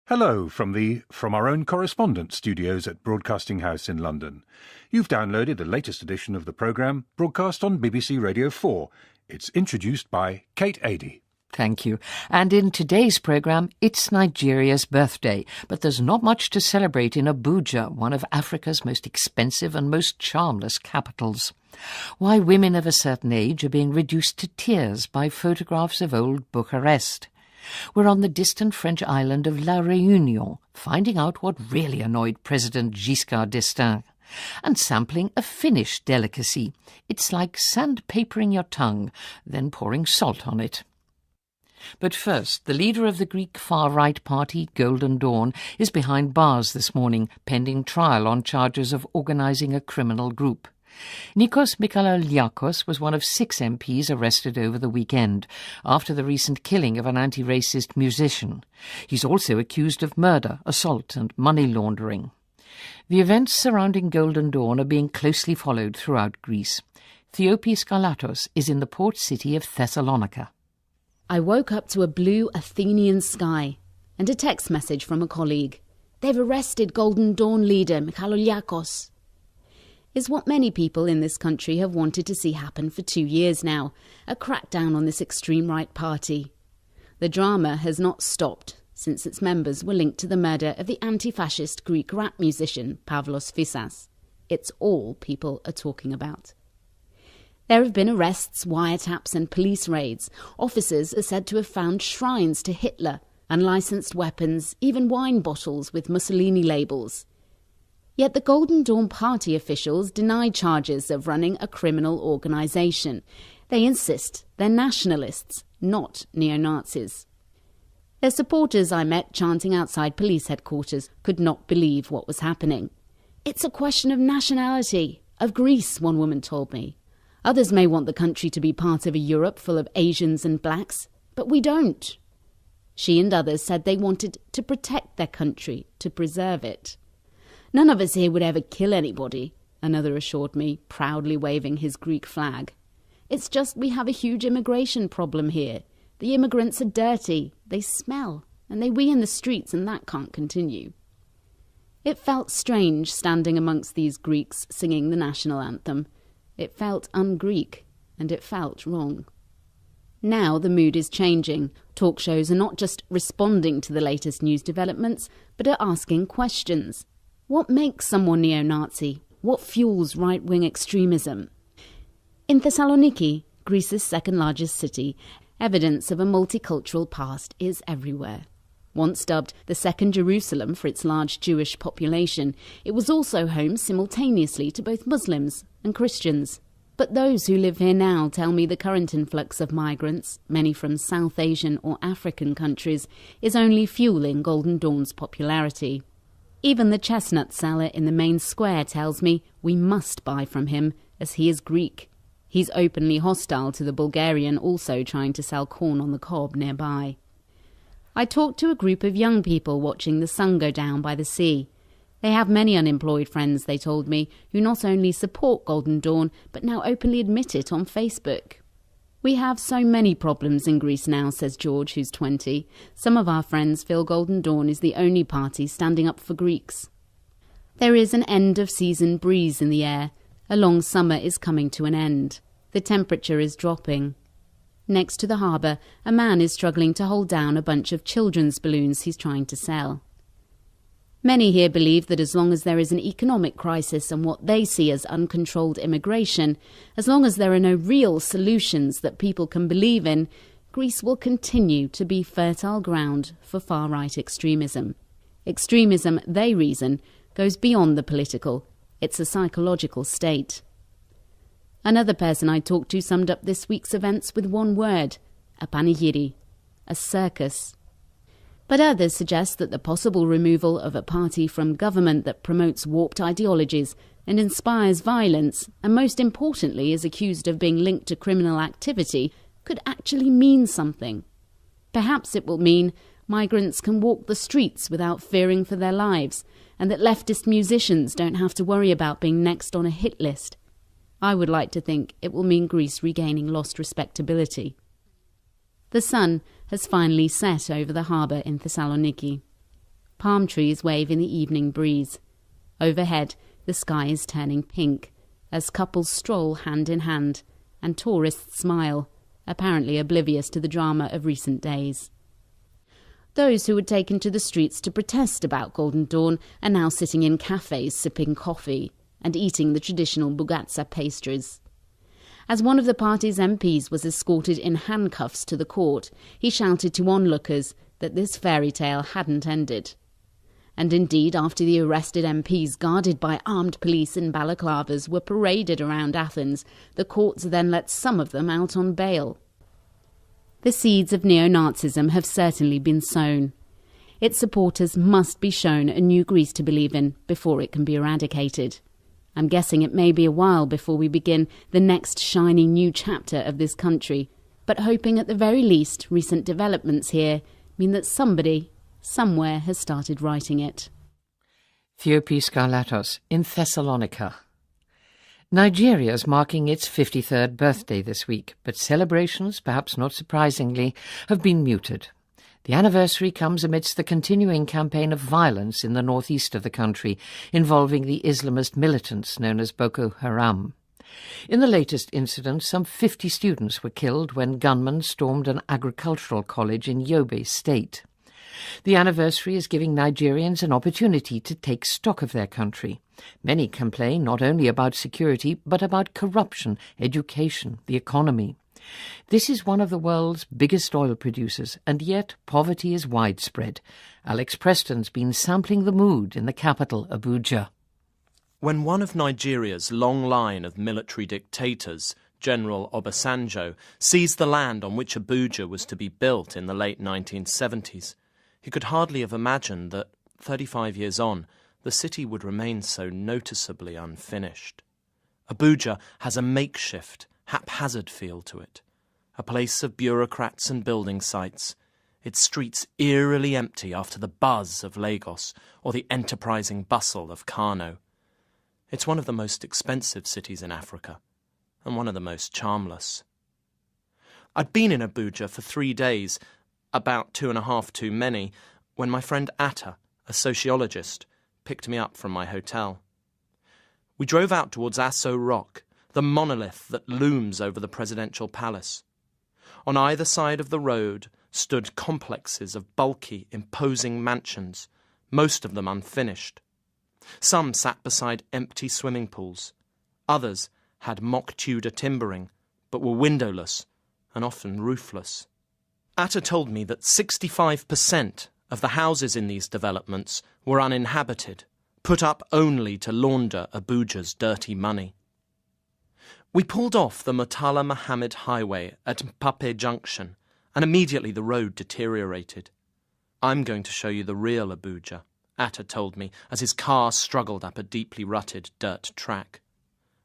Hello from our own correspondent studios at Broadcasting House in London. You've downloaded the latest edition of the programme broadcast on BBC Radio 4. It's introduced by Kate Adie. Thank you. And in today's programme, it's Nigeria's birthday, but there's not much to celebrate in Abuja, one of Africa's most expensive and most charmless capitals. Why women of a certain age are being reduced to tears by photographs of old Bucharest. We're on the distant French island of La Réunion, finding out what really annoyed President Giscard d'Estaing, and sampling a Finnish delicacy. It's like sandpapering your tongue, then pouring salt on it. But first, the leader of the Greek far-right party, Golden Dawn, is behind bars this morning, pending trial on charges of organising a criminal group. Nikos Michalogliakos was one of 6 MPs arrested over the weekend, after the recent killing of an anti-racist musician. He's also accused of murder, assault and money laundering. The events surrounding Golden Dawn are being closely followed throughout Greece. Theopis Galatos is in the port city of Thessalonica. I woke up to a blue Athenian sky and a text message from a colleague. They've arrested Golden Dawn leader Michalogliakos. Is what many people in this country have wanted to see happen for 2 years now, a crackdown on this extreme right party. The drama has not stopped since its members were linked to the murder of the anti-fascist Greek rap musician Pavlos Fyssas. It's all people are talking about. There have been arrests, wiretaps and police raids. Officers are said to have found shrines to Hitler, unlicensed weapons, even wine bottles with Mussolini labels. Yet the Golden Dawn party officials deny charges of running a criminal organisation. They insist they're nationalists, not neo-Nazis. Their supporters I met chanting outside police headquarters could not believe what was happening. It's a question of nationality, of Greece, one woman told me. Others may want the country to be part of a Europe full of Asians and blacks, but we don't. She and others said they wanted to protect their country, to preserve it. None of us here would ever kill anybody, another assured me, proudly waving his Greek flag. It's just we have a huge immigration problem here. The immigrants are dirty, they smell, and they wee in the streets, and that can't continue. It felt strange standing amongst these Greeks singing the national anthem. It felt un-Greek, and it felt wrong. Now the mood is changing. Talk shows are not just responding to the latest news developments, but are asking questions. What makes someone neo-Nazi? What fuels right-wing extremism? In Thessaloniki, Greece's second-largest city, evidence of a multicultural past is everywhere. Once dubbed the second Jerusalem for its large Jewish population, it was also home simultaneously to both Muslims and Christians. But those who live here now tell me the current influx of migrants, many from South Asian or African countries, is only fueling Golden Dawn's popularity. Even the chestnut seller in the main square tells me we must buy from him, as he is Greek. He's openly hostile to the Bulgarian also trying to sell corn on the cob nearby. I talked to a group of young people watching the sun go down by the sea. They have many unemployed friends, they told me, who not only support Golden Dawn, but now openly admit it on Facebook. We have so many problems in Greece now, says George, who's 20. Some of our friends feel Golden Dawn is the only party standing up for Greeks. There is an end-of-season breeze in the air. A long summer is coming to an end. The temperature is dropping. Next to the harbour, a man is struggling to hold down a bunch of children's balloons he's trying to sell. Many here believe that as long as there is an economic crisis and what they see as uncontrolled immigration, as long as there are no real solutions that people can believe in, Greece will continue to be fertile ground for far-right extremism. Extremism, they reason, goes beyond the political. It's a psychological state. Another person I talked to summed up this week's events with one word: a panegyri, a circus. But others suggest that the possible removal of a party from government that promotes warped ideologies and inspires violence, and most importantly is accused of being linked to criminal activity, could actually mean something. Perhaps it will mean migrants can walk the streets without fearing for their lives, and that leftist musicians don't have to worry about being next on a hit list. I would like to think it will mean Greece regaining lost respectability. The sun has finally set over the harbour in Thessaloniki. Palm trees wave in the evening breeze. Overhead, the sky is turning pink as couples stroll hand in hand and tourists smile, apparently oblivious to the drama of recent days. Those who had taken to the streets to protest about Golden Dawn are now sitting in cafes sipping coffee and eating the traditional bugatsa pastries. As one of the party's MPs was escorted in handcuffs to the court, he shouted to onlookers that this fairy tale hadn't ended. And indeed, after the arrested MPs, guarded by armed police in balaclavas, were paraded around Athens, the courts then let some of them out on bail. The seeds of neo-Nazism have certainly been sown. Its supporters must be shown a new Greece to believe in before it can be eradicated. I'm guessing it may be a while before we begin the next shiny new chapter of this country, but hoping at the very least recent developments here mean that somebody, somewhere, has started writing it. Theopis Skarlatos in Thessalonica. Nigeria is marking its 53rd birthday this week, but celebrations, perhaps not surprisingly, have been muted. The anniversary comes amidst the continuing campaign of violence in the northeast of the country, involving the Islamist militants known as Boko Haram. In the latest incident, some 50 students were killed when gunmen stormed an agricultural college in Yobe State. The anniversary is giving Nigerians an opportunity to take stock of their country. Many complain not only about security, but about corruption, education, the economy. This is one of the world's biggest oil producers, and yet poverty is widespread. Alex Preston's been sampling the mood in the capital, Abuja. When one of Nigeria's long line of military dictators, General Obasanjo, seized the land on which Abuja was to be built in the late 1970s, he could hardly have imagined that, 35 years on, the city would remain so noticeably unfinished. Abuja has a makeshift, haphazard feel to it, a place of bureaucrats and building sites, its streets eerily empty after the buzz of Lagos or the enterprising bustle of Kano. It's one of the most expensive cities in Africa, and one of the most charmless. I'd been in Abuja for 3 days, about 2.5 too many, when my friend Atta, a sociologist, picked me up from my hotel. We drove out towards Aso Rock, the monolith that looms over the presidential palace. On either side of the road stood complexes of bulky, imposing mansions, most of them unfinished. Some sat beside empty swimming pools. Others had mock Tudor timbering, but were windowless and often roofless. Atta told me that 65% of the houses in these developments were uninhabited, put up only to launder Abuja's dirty money. We pulled off the Murtala Mohammed Highway at Mpape Junction, and immediately the road deteriorated. "I'm going to show you the real Abuja," Atta told me as his car struggled up a deeply rutted dirt track.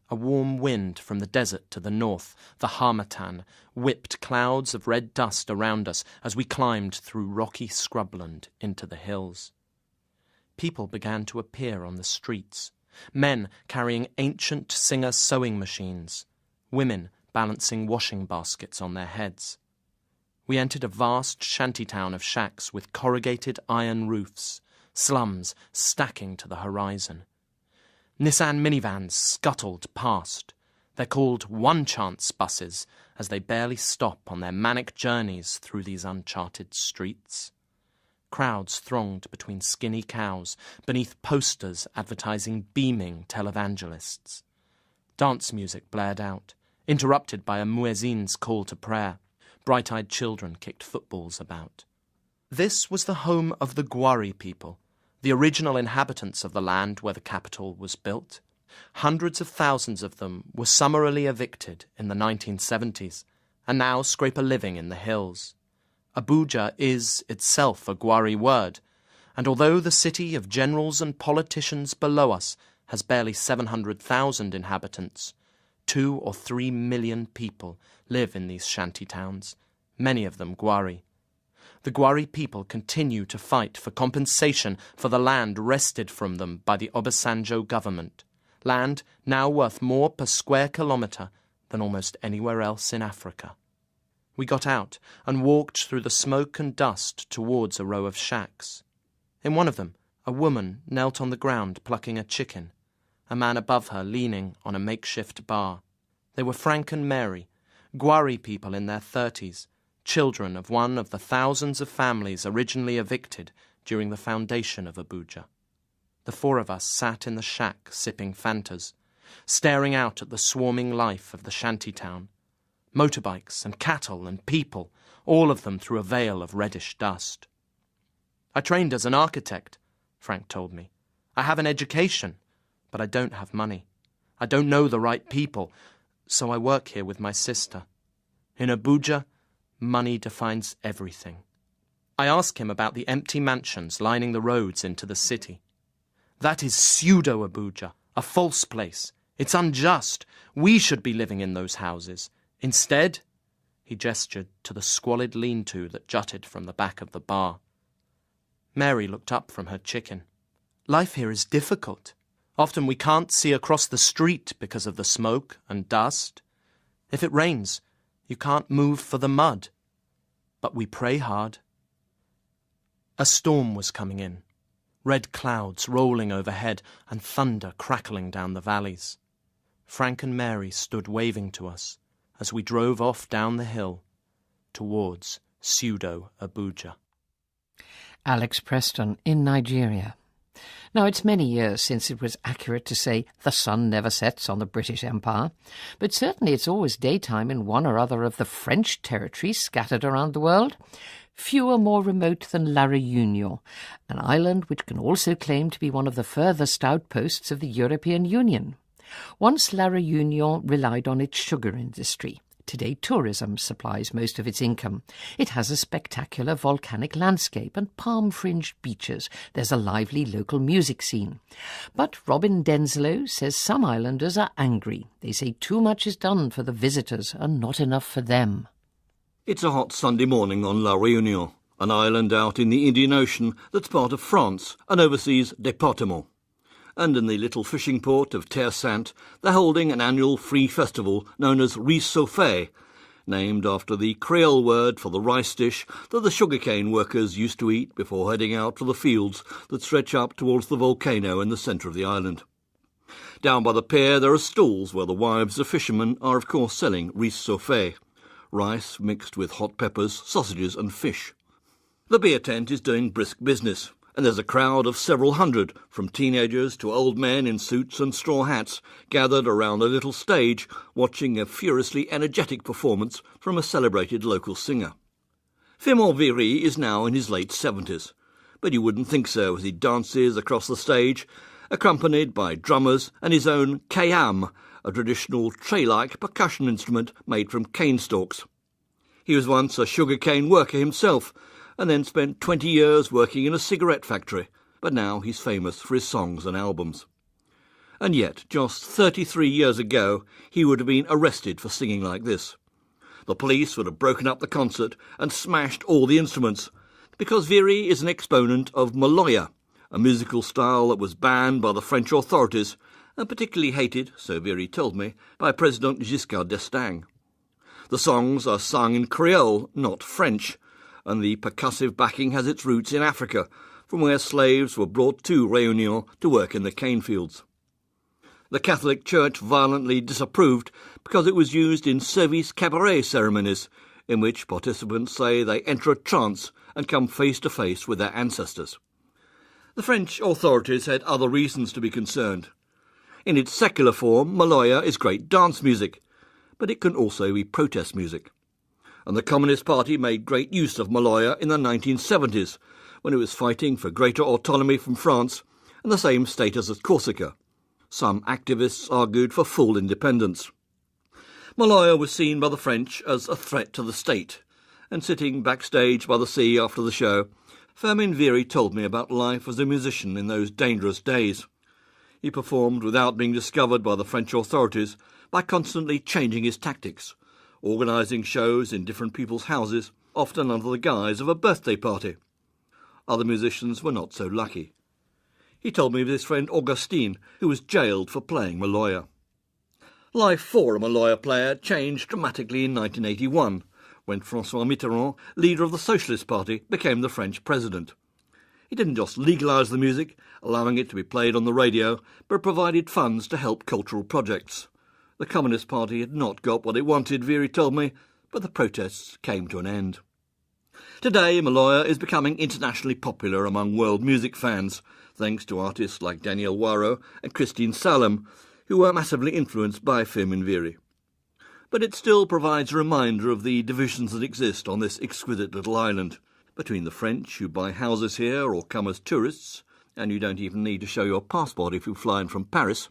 A warm wind from the desert to the north, the Harmattan, whipped clouds of red dust around us as we climbed through rocky scrubland into the hills. People began to appear on the streets, men carrying ancient Singer sewing machines, women balancing washing baskets on their heads. We entered a vast shantytown of shacks with corrugated iron roofs, slums stacking to the horizon. Nissan minivans scuttled past. They're called one-chance buses as they barely stop on their manic journeys through these uncharted streets. Crowds thronged between skinny cows, beneath posters advertising beaming televangelists. Dance music blared out, interrupted by a muezzin's call to prayer. Bright-eyed children kicked footballs about. This was the home of the Gwari people, the original inhabitants of the land where the capital was built. Hundreds of thousands of them were summarily evicted in the 1970s, and now scrape a living in the hills. Abuja is itself a Gwari word, and although the city of generals and politicians below us has barely 700,000 inhabitants, 2 or 3 million people live in these shanty towns, many of them Gwari. The Gwari people continue to fight for compensation for the land wrested from them by the Obasanjo government, land now worth more per square kilometre than almost anywhere else in Africa. We got out and walked through the smoke and dust towards a row of shacks. In one of them, a woman knelt on the ground plucking a chicken, a man above her leaning on a makeshift bar. They were Frank and Mary, Gwari people in their 30s, children of one of the thousands of families originally evicted during the foundation of Abuja. The four of us sat in the shack sipping Fantas, staring out at the swarming life of the shantytown. Motorbikes and cattle and people, all of them through a veil of reddish dust. I trained as an architect, Frank told me. I have an education, but I don't have money. I don't know the right people, so I work here with my sister. In Abuja, money defines everything. I ask him about the empty mansions lining the roads into the city. That is pseudo-Abuja, a false place. It's unjust. We should be living in those houses. Instead, he gestured to the squalid lean-to that jutted from the back of the bar. Mary looked up from her chicken. Life here is difficult. Often we can't see across the street because of the smoke and dust. If it rains, you can't move for the mud. But we pray hard. A storm was coming in, red clouds rolling overhead and thunder crackling down the valleys. Frank and Mary stood waving to us as we drove off down the hill towards pseudo-Abuja. Alex Preston in Nigeria. Now, it's many years since it was accurate to say the sun never sets on the British Empire, but certainly it's always daytime in one or other of the French territories scattered around the world. Few are more remote than La Réunion, an island which can also claim to be one of the furthest outposts of the European Union. Once La Réunion relied on its sugar industry. Today, tourism supplies most of its income. It has a spectacular volcanic landscape and palm-fringed beaches. There's a lively local music scene. But Robin Denslow says some islanders are angry. They say too much is done for the visitors and not enough for them. It's a hot Sunday morning on La Réunion, an island out in the Indian Ocean that's part of France, an overseas département. And in the little fishing port of Terre Sainte, they're holding an annual free festival known as riz sauffé, named after the Creole word for the rice dish that the sugarcane workers used to eat before heading out to the fields that stretch up towards the volcano in the centre of the island. Down by the pier there are stalls where the wives of fishermen are of course selling riz sauffé, rice mixed with hot peppers, sausages and fish. The beer tent is doing brisk business, and there's a crowd of several hundred, from teenagers to old men in suits and straw hats, gathered around a little stage, watching a furiously energetic performance from a celebrated local singer. Firmin Viry is now in his late 70s, but you wouldn't think so as he dances across the stage, accompanied by drummers and his own kayam, a traditional tray-like percussion instrument made from cane stalks. He was once a sugarcane worker himself, and then spent 20 years working in a cigarette factory, but now he's famous for his songs and albums. And yet, just 33 years ago, he would have been arrested for singing like this. The police would have broken up the concert and smashed all the instruments, because Viry is an exponent of maloya, a musical style that was banned by the French authorities, and particularly hated, so Viry told me, by President Giscard d'Estaing. The songs are sung in Creole, not French, and the percussive backing has its roots in Africa, from where slaves were brought to Réunion to work in the cane fields. The Catholic Church violently disapproved because it was used in service cabaret ceremonies, in which participants say they enter a trance and come face to face with their ancestors. The French authorities had other reasons to be concerned. In its secular form, maloya is great dance music, but it can also be protest music. And the Communist Party made great use of maloya in the 1970s, when it was fighting for greater autonomy from France and the same status as Corsica. Some activists argued for full independence. Maloya was seen by the French as a threat to the state, and sitting backstage by the sea after the show, Firmin Viry told me about life as a musician in those dangerous days. He performed without being discovered by the French authorities by constantly changing his tactics, organising shows in different people's houses, often under the guise of a birthday party. Other musicians were not so lucky. He told me of his friend Augustine, who was jailed for playing maloya. Life for a maloya player changed dramatically in 1981, when François Mitterrand, leader of the Socialist Party, became the French president. He didn't just legalise the music, allowing it to be played on the radio, but provided funds to help cultural projects. The Communist Party had not got what it wanted, Viri told me, but the protests came to an end. Today, Maloya is becoming internationally popular among world music fans, thanks to artists like Daniel Waro and Christine Salem, who were massively influenced by Firmin Viri. But it still provides a reminder of the divisions that exist on this exquisite little island, between the French, who buy houses here or come as tourists, and you don't even need to show your passport if you fly in from Paris,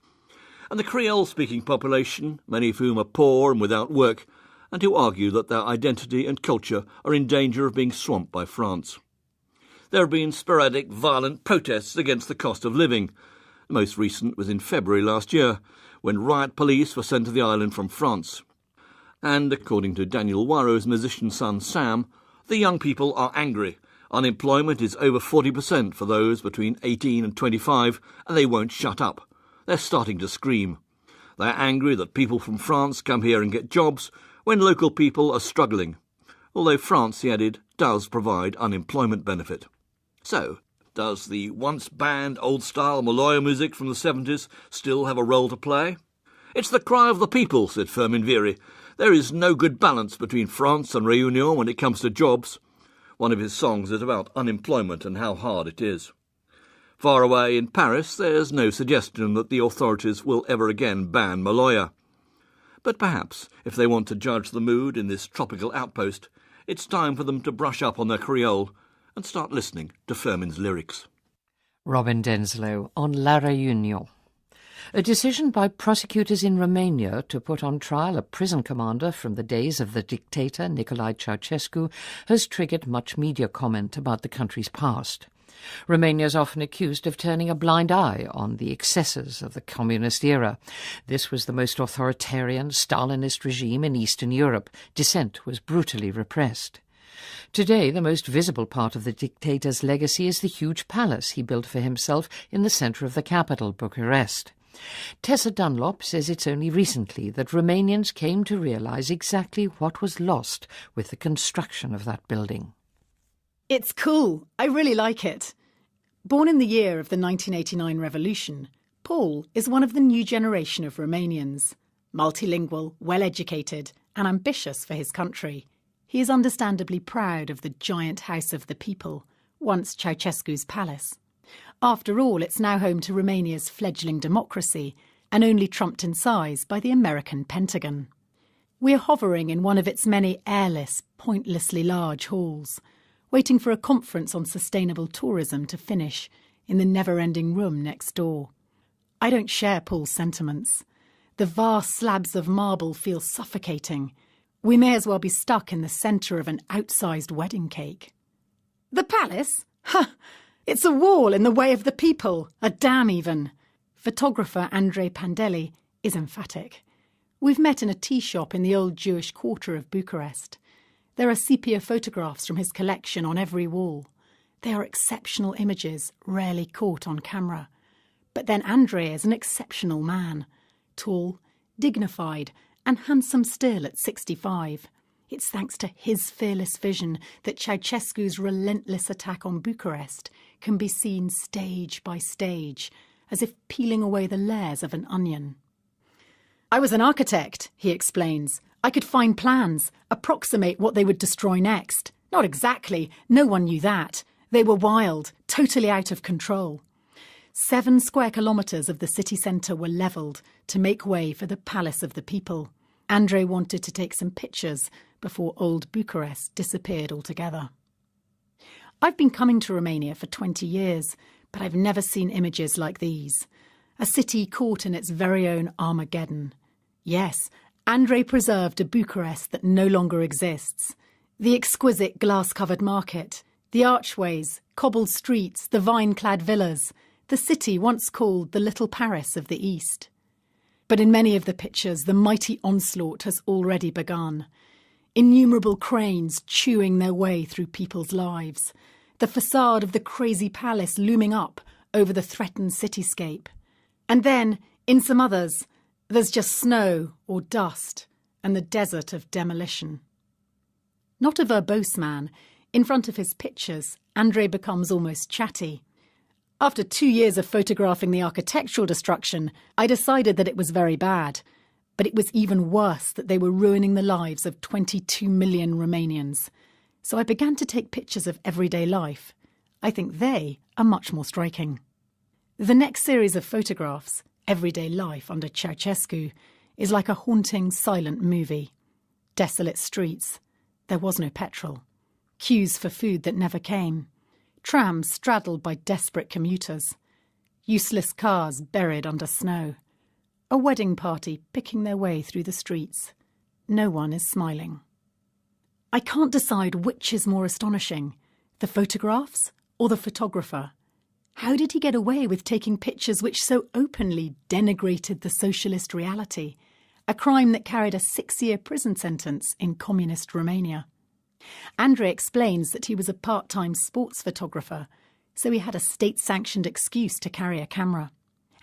and the Creole-speaking population, many of whom are poor and without work, and who argue that their identity and culture are in danger of being swamped by France. There have been sporadic, violent protests against the cost of living. The most recent was in February last year, when riot police were sent to the island from France. And, according to Daniel Waro's musician son Sam, the young people are angry. Unemployment is over 40% for those between 18 and 25, and they won't shut up. They're starting to scream. They're angry that people from France come here and get jobs when local people are struggling. Although France, he added, does provide unemployment benefit. So, does the once banned old-style Maloya music from the 70s still have a role to play? It's the cry of the people, said Firmin Viri. There is no good balance between France and Réunion when it comes to jobs. One of his songs is about unemployment and how hard it is. Far away in Paris, there's no suggestion that the authorities will ever again ban Maloya. But perhaps, if they want to judge the mood in this tropical outpost, it's time for them to brush up on their Creole and start listening to Firmin's lyrics. Robin Denslow on La Réunion. A decision by prosecutors in Romania to put on trial a prison commander from the days of the dictator Nicolae Ceausescu has triggered much media comment about the country's past. Romania is often accused of turning a blind eye on the excesses of the communist era. This was the most authoritarian, Stalinist regime in Eastern Europe. Dissent was brutally repressed. Today, the most visible part of the dictator's legacy is the huge palace he built for himself in the centre of the capital, Bucharest. Tessa Dunlop says it's only recently that Romanians came to realise exactly what was lost with the construction of that building. It's cool. I really like it. Born in the year of the 1989 revolution, Paul is one of the new generation of Romanians. Multilingual, well-educated and ambitious for his country. He is understandably proud of the giant house of the people, once Ceausescu's palace. After all, it's now home to Romania's fledgling democracy and only trumped in size by the American Pentagon. We're hovering in one of its many airless, pointlessly large halls, waiting for a conference on sustainable tourism to finish in the never-ending room next door. I don't share Paul's sentiments. The vast slabs of marble feel suffocating. We may as well be stuck in the centre of an outsized wedding cake. The palace? Ha! It's a wall in the way of the people, a dam even. Photographer Andrei Pandeli is emphatic. We've met in a tea shop in the old Jewish quarter of Bucharest. There are sepia photographs from his collection on every wall. They are exceptional images, rarely caught on camera. But then Andrei is an exceptional man. Tall, dignified, and handsome still at 65. It's thanks to his fearless vision that Ceausescu's relentless attack on Bucharest can be seen stage by stage, as if peeling away the layers of an onion. I was an architect, he explains. I could find plans, approximate what they would destroy next. Not exactly, no one knew that. They were wild, totally out of control. 7 square kilometres of the city centre were levelled to make way for the Palace of the People. Andrei wanted to take some pictures before old Bucharest disappeared altogether. I've been coming to Romania for 20 years, but I've never seen images like these. A city caught in its very own Armageddon. Yes, Andrei preserved a Bucharest that no longer exists. The exquisite glass-covered market, the archways, cobbled streets, the vine-clad villas, the city once called the Little Paris of the East. But in many of the pictures, the mighty onslaught has already begun. Innumerable cranes chewing their way through people's lives. The facade of the crazy palace looming up over the threatened cityscape. And then, in some others, there's just snow or dust and the desert of demolition. Not a verbose man, in front of his pictures, Andrei becomes almost chatty. After 2 years of photographing the architectural destruction, I decided that it was very bad. But it was even worse that they were ruining the lives of 22 million Romanians. So I began to take pictures of everyday life. I think they are much more striking. The next series of photographs, Everyday Life under Ceausescu, is like a haunting, silent movie. Desolate streets. There was no petrol. Queues for food that never came. Trams straddled by desperate commuters. Useless cars buried under snow. A wedding party picking their way through the streets. No one is smiling. I can't decide which is more astonishing, the photographs or the photographer. How did he get away with taking pictures which so openly denigrated the socialist reality, a crime that carried a 6-year prison sentence in communist Romania? Andrei explains that he was a part-time sports photographer, so he had a state-sanctioned excuse to carry a camera.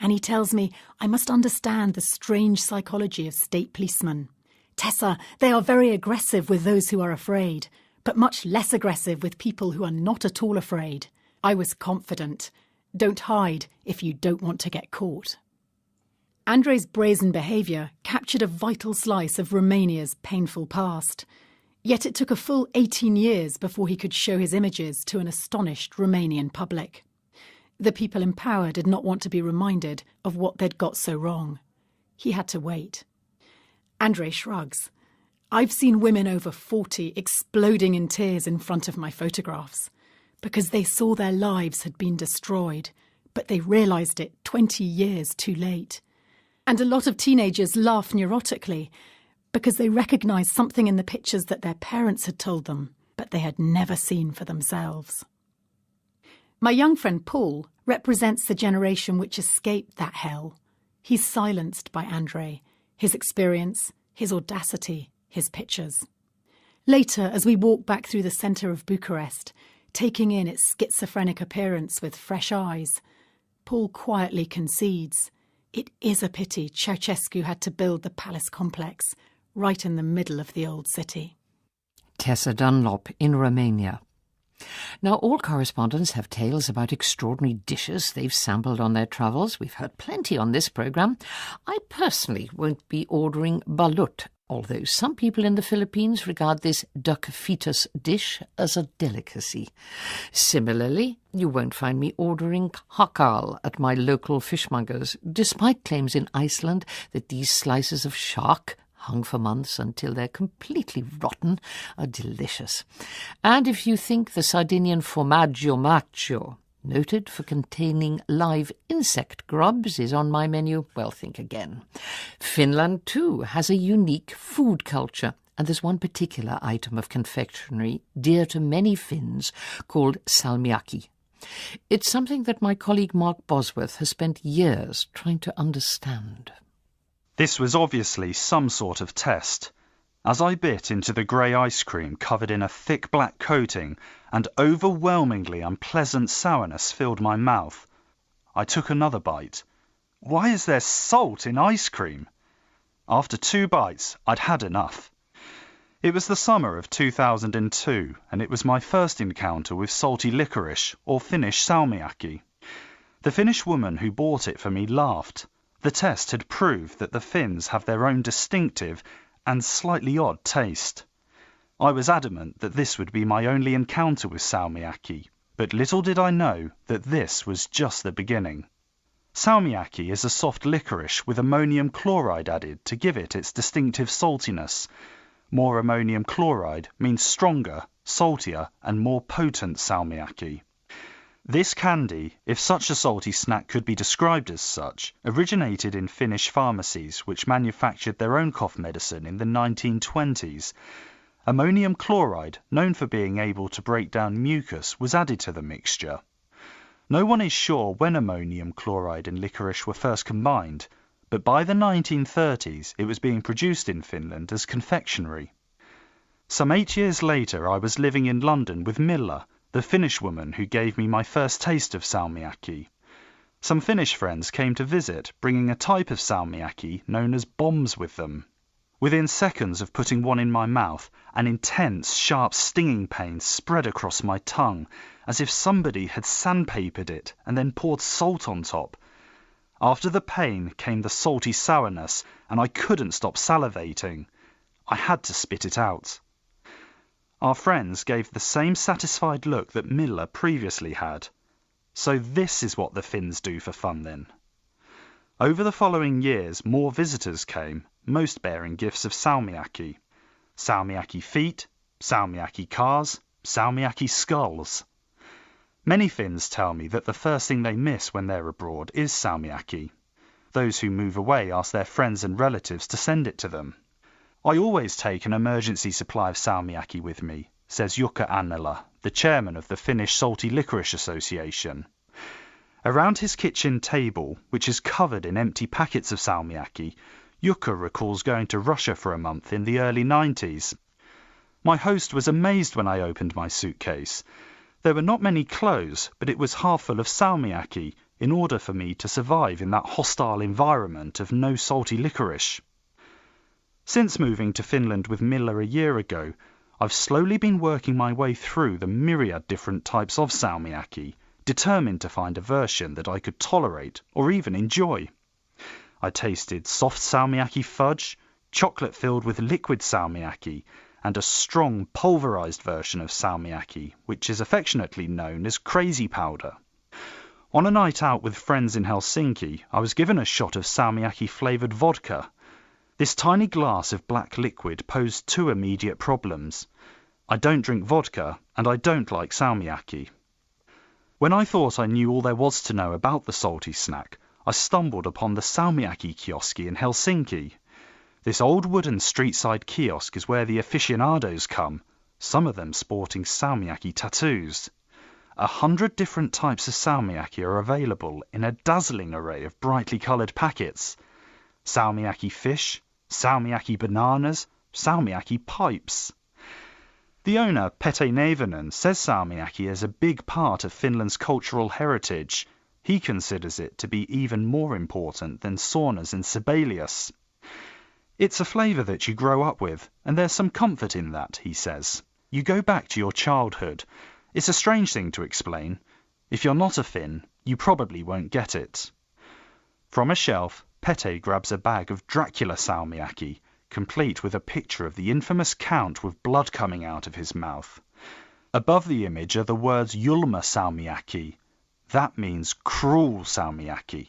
And he tells me I must understand the strange psychology of state policemen. Tessa, they are very aggressive with those who are afraid, but much less aggressive with people who are not at all afraid. I was confident. Don't hide if you don't want to get caught. Andrei's brazen behaviour captured a vital slice of Romania's painful past. Yet it took a full 18 years before he could show his images to an astonished Romanian public. The people in power did not want to be reminded of what they'd got so wrong. He had to wait. Andrei shrugs. I've seen women over 40 exploding in tears in front of my photographs because they saw their lives had been destroyed, but they realised it 20 years too late. And a lot of teenagers laugh neurotically because they recognise something in the pictures that their parents had told them, but they had never seen for themselves. My young friend Paul represents the generation which escaped that hell. He's silenced by Andrei, his experience, his audacity, his pictures. Later, as we walk back through the centre of Bucharest, taking in its schizophrenic appearance with fresh eyes, Paul quietly concedes, it is a pity Ceausescu had to build the palace complex right in the middle of the old city. Tessa Dunlop in Romania. Now, all correspondents have tales about extraordinary dishes they've sampled on their travels. We've heard plenty on this programme. I personally won't be ordering balut, although some people in the Philippines regard this duck fetus dish as a delicacy. Similarly, you won't find me ordering hakal at my local fishmongers, despite claims in Iceland that these slices of shark, hung for months until they're completely rotten, are delicious. And if you think the Sardinian formaggio macho, noted for containing live insect grubs, is on my menu, well, think again. Finland, too, has a unique food culture, and there's one particular item of confectionery dear to many Finns called salmiakki. It's something that my colleague Mark Bosworth has spent years trying to understand. This was obviously some sort of test. As I bit into the grey ice cream covered in a thick black coating and overwhelmingly unpleasant sourness filled my mouth, I took another bite. Why is there salt in ice cream? After 2 bites, I'd had enough. It was the summer of 2002, and it was my first encounter with salty liquorice, or Finnish salmiakki. The Finnish woman who bought it for me laughed. The test had proved that the Finns have their own distinctive and slightly odd taste. I was adamant that this would be my only encounter with salmiakki, but little did I know that this was just the beginning. Salmiakki is a soft licorice with ammonium chloride added to give it its distinctive saltiness. More ammonium chloride means stronger, saltier and more potent salmiakki. This candy, if such a salty snack could be described as such, originated in Finnish pharmacies which manufactured their own cough medicine in the 1920s. Ammonium chloride, known for being able to break down mucus, was added to the mixture. No one is sure when ammonium chloride and licorice were first combined, but by the 1930s it was being produced in Finland as confectionery. Some 8 years later I was living in London with Milla, the Finnish woman who gave me my first taste of salmiakki. Some Finnish friends came to visit, bringing a type of salmiakki known as bombs with them. Within seconds of putting one in my mouth, an intense, sharp stinging pain spread across my tongue, as if somebody had sandpapered it and then poured salt on top. After the pain came the salty sourness, and I couldn't stop salivating. I had to spit it out. Our friends gave the same satisfied look that Miller previously had. So this is what the Finns do for fun then. Over the following years, more visitors came, most bearing gifts of salmiakki. Salmiakki feet, salmiakki cars, salmiakki skulls. Many Finns tell me that the first thing they miss when they're abroad is salmiakki. Those who move away ask their friends and relatives to send it to them. I always take an emergency supply of salmiakki with me, says Jukka Annela, the chairman of the Finnish Salty Liquorice Association. Around his kitchen table, which is covered in empty packets of salmiakki, Jukka recalls going to Russia for a month in the early 90s. My host was amazed when I opened my suitcase. There were not many clothes, but it was half full of salmiakki, in order for me to survive in that hostile environment of no salty licorice. Since moving to Finland with Miller a year ago, I've slowly been working my way through the myriad different types of salmiakki, determined to find a version that I could tolerate or even enjoy. I tasted soft salmiakki fudge, chocolate filled with liquid salmiakki, and a strong pulverized version of salmiakki, which is affectionately known as crazy powder. On a night out with friends in Helsinki, I was given a shot of salmiakki-flavoured vodka. This tiny glass of black liquid posed two immediate problems. I don't drink vodka, and I don't like salmiakki. When I thought I knew all there was to know about the salty snack, I stumbled upon the Salmiakki kiosk in Helsinki. This old wooden street-side kiosk is where the aficionados come, some of them sporting salmiakki tattoos. 100 different types of salmiakki are available in a dazzling array of brightly coloured packets. Salmiakki fish, salmiakki bananas, salmiakki pipes. The owner, Pete Nevanen, says salmiakki is a big part of Finland's cultural heritage. He considers it to be even more important than Saunas and Sibelius. It's a flavour that you grow up with, and there's some comfort in that, he says. You go back to your childhood. It's a strange thing to explain. If you're not a Finn, you probably won't get it. From a shelf, Pete grabs a bag of Dracula salmiakki, complete with a picture of the infamous Count with blood coming out of his mouth. Above the image are the words Julma salmiakki. That means cruel salmiakki.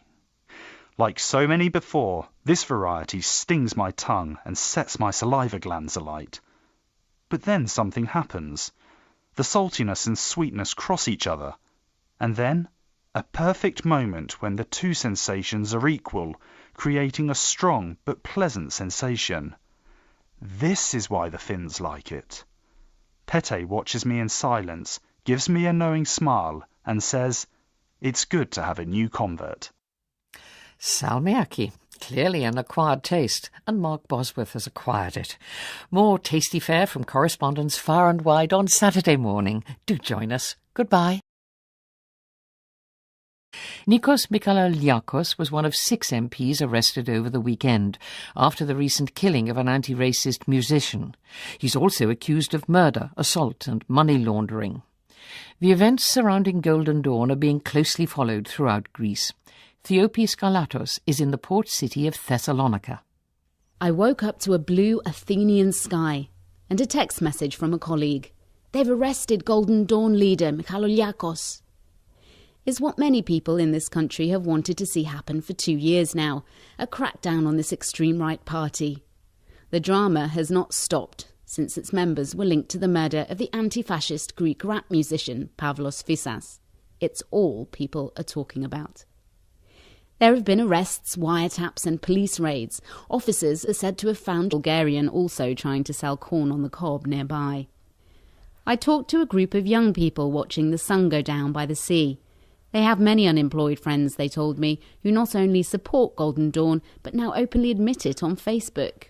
Like so many before, this variety stings my tongue and sets my saliva glands alight. But then something happens. The saltiness and sweetness cross each other, and then a perfect moment when the two sensations are equal, creating a strong but pleasant sensation. This is why the Finns like it. Pete watches me in silence, gives me a knowing smile, and says, "It's good to have a new convert." Salmiakki, clearly an acquired taste, and Mark Bosworth has acquired it. More tasty fare from correspondents far and wide on Saturday morning. Do join us. Goodbye. Nikos Michalogliakos was one of 6 MPs arrested over the weekend after the recent killing of an anti-racist musician. He's also accused of murder, assault and money laundering. The events surrounding Golden Dawn are being closely followed throughout Greece. Theopis Galatos is in the port city of Thessalonica. I woke up to a blue Athenian sky and a text message from a colleague. They've arrested Golden Dawn leader Michalogliakos. Is what many people in this country have wanted to see happen for 2 years now, a crackdown on this extreme right party. The drama has not stopped since its members were linked to the murder of the anti-fascist Greek rap musician Pavlos Fyssas. It's all people are talking about. There have been arrests, wiretaps and police raids. Officers are said to have found Bulgarian also trying to sell corn on the cob nearby. I talked to a group of young people watching the sun go down by the sea. They have many unemployed friends, they told me, who not only support Golden Dawn, but now openly admit it on Facebook.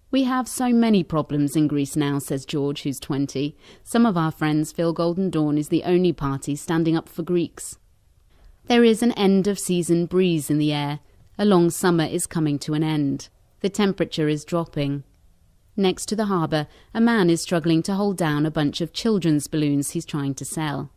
We have so many problems in Greece now, says George, who's 20. Some of our friends feel Golden Dawn is the only party standing up for Greeks. There is an end-of-season breeze in the air. A long summer is coming to an end. The temperature is dropping. Next to the harbour, a man is struggling to hold down a bunch of children's balloons he's trying to sell.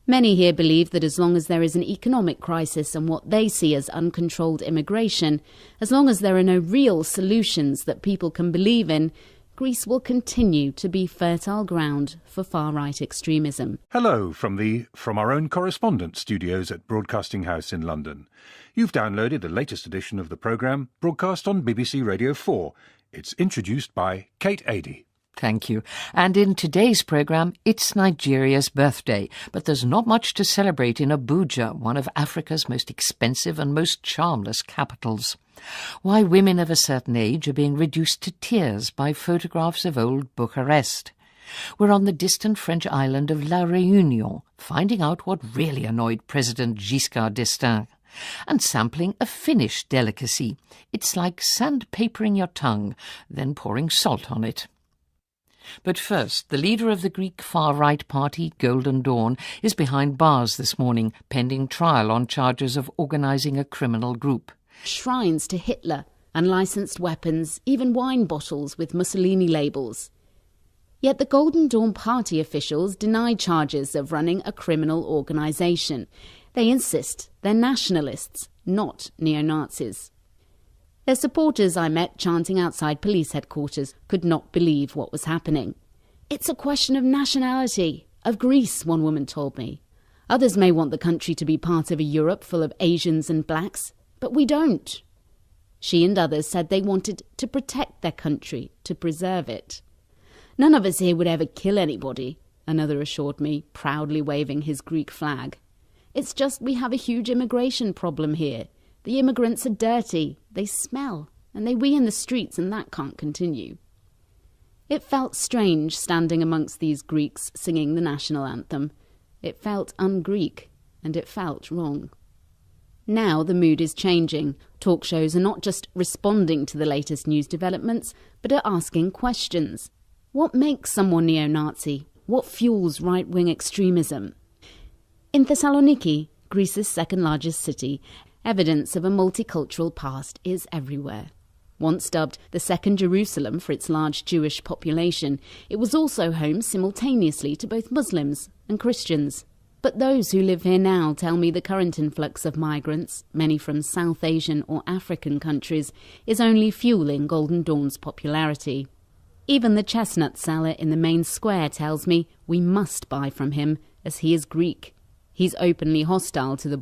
Many here believe that as long as there is an economic crisis and what they see as uncontrolled immigration, as long as there are no real solutions that people can believe in, Greece will continue to be fertile ground for far-right extremism. Hello from our own correspondent studios at Broadcasting House in London. You've downloaded the latest edition of the programme broadcast on BBC Radio 4. It's introduced by Kate Adie. Thank you. And in today's programme, it's Nigeria's birthday, but there's not much to celebrate in Abuja, one of Africa's most expensive and most charmless capitals. Why women of a certain age are being reduced to tears by photographs of old Bucharest. We're on the distant French island of La Réunion, finding out what really annoyed President Giscard d'Estaing, and sampling a Finnish delicacy. It's like sandpapering your tongue, then pouring salt on it. But first, the leader of the Greek far-right party, Golden Dawn, is behind bars this morning, pending trial on charges of organising a criminal group. Shrines to Hitler, unlicensed weapons, even wine bottles with Mussolini labels. Yet the Golden Dawn party officials deny charges of running a criminal organisation. They insist they're nationalists, not neo-Nazis. Their supporters I met chanting outside police headquarters could not believe what was happening. It's a question of nationality, of Greece, one woman told me. Others may want the country to be part of a Europe full of Asians and blacks, but we don't. She and others said they wanted to protect their country, to preserve it. None of us here would ever kill anybody, another assured me, proudly waving his Greek flag. It's just we have a huge immigration problem here. The immigrants are dirty, they smell, and they wee in the streets, and that can't continue. It felt strange standing amongst these Greeks singing the national anthem. It felt un-Greek, and it felt wrong. Now the mood is changing. Talk shows are not just responding to the latest news developments, but are asking questions. What makes someone neo-Nazi? What fuels right-wing extremism? In Thessaloniki, Greece's second-largest city, evidence of a multicultural past is everywhere. Once dubbed the second Jerusalem for its large Jewish population, it was also home simultaneously to both Muslims and Christians. But those who live here now tell me the current influx of migrants, many from South Asian or African countries, is only fueling Golden Dawn's popularity. Even the chestnut seller in the main square tells me we must buy from him, as he is Greek. He's openly hostile to the